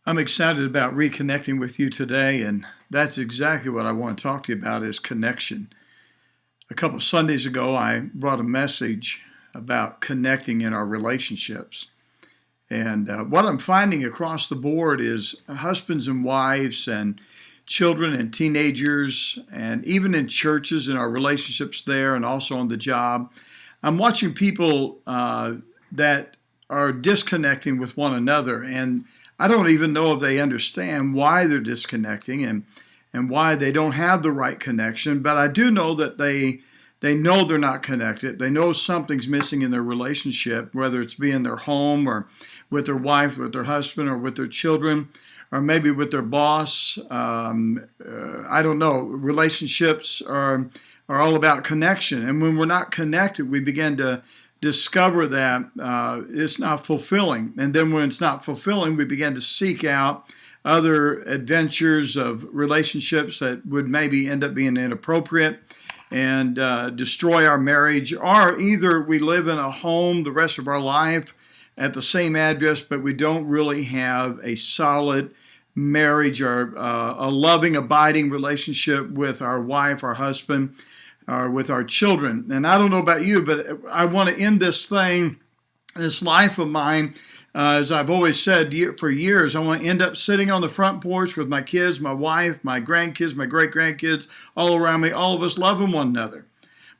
I'm excited about reconnecting with you today, and that's exactly what I want to talk to you about is connection. A couple of Sundays ago, I brought a message about connecting in our relationships. And what I'm finding across the board is husbands and wives and children and teenagers, and even in churches, in our relationships there and also on the job, I'm watching people that are disconnecting with one another, and I don't even know if they understand why they're disconnecting and why they don't have the right connection, but I do know that they know they're not connected. They know something's missing in their relationship, whether it's being their home or with their wife, with their husband, or with their children, or maybe with their boss. I don't know. Relationships are all about connection, and when we're not connected, we begin to discover that it's not fulfilling. And then when it's not fulfilling, we begin to seek out other adventures of relationships that would maybe end up being inappropriate and destroy our marriage. Or either we live in a home the rest of our life at the same address, but we don't really have a solid marriage or a loving, abiding relationship with our wife, our husband, or with our children. And I don't know about you, but I want to end this life of mine, as I've always said for years, I want to end up sitting on the front porch with my kids, my wife, my grandkids, my great-grandkids, all around me, all of us loving one another.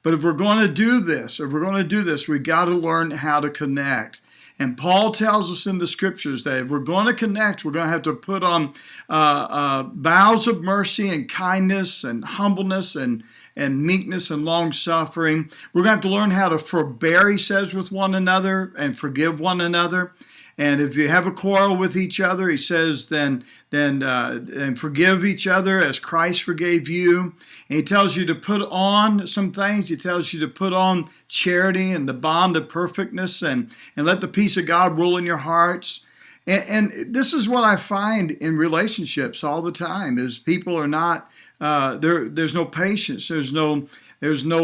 But if we're going to do this, we got to learn how to connect. And Paul tells us in the scriptures that if we're going to connect, we're going to have to put on vows of mercy and kindness and humbleness and meekness and long-suffering. We're going to have to learn how to forbear, he says, with one another and forgive one another. And if you have a quarrel with each other, he says, then forgive each other as Christ forgave you. And he tells you to put on some things. He tells you to put on charity and the bond of perfectness and let the peace of God rule in your hearts. And this is what I find in relationships all the time is people are not, there's no patience, there's no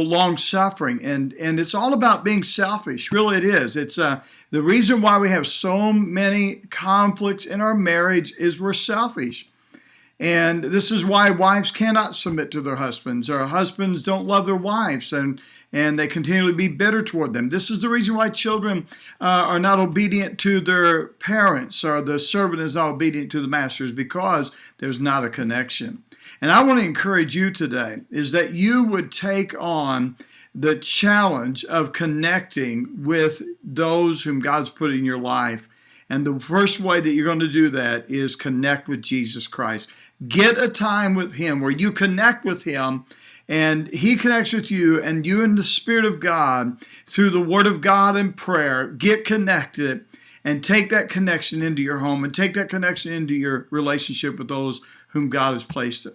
long suffering, and it's all about being selfish. Really, it is. It's the reason why we have so many conflicts in our marriage is we're selfish. And this is why wives cannot submit to their husbands, or husbands don't love their wives, and they continually be bitter toward them. This is the reason why children are not obedient to their parents, or the servant is not obedient to the master, is because there's not a connection. And I want to encourage you today is that you would take on the challenge of connecting with those whom God's put in your life. And the first way that you're going to do that is connect with Jesus Christ. Get a time with Him where you connect with Him and He connects with you, and you and the Spirit of God through the Word of God and prayer get connected and take that connection into your home and take that connection into your relationship with those whom God has placed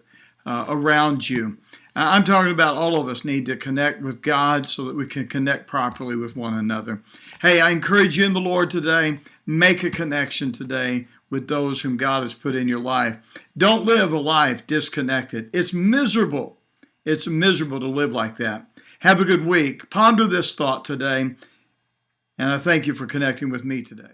around you. I'm talking about all of us need to connect with God so that we can connect properly with one another. Hey, I encourage you in the Lord today, make a connection today with those whom God has put in your life. Don't live a life disconnected. It's miserable. It's miserable to live like that. Have a good week. Ponder this thought today, and I thank you for connecting with me today.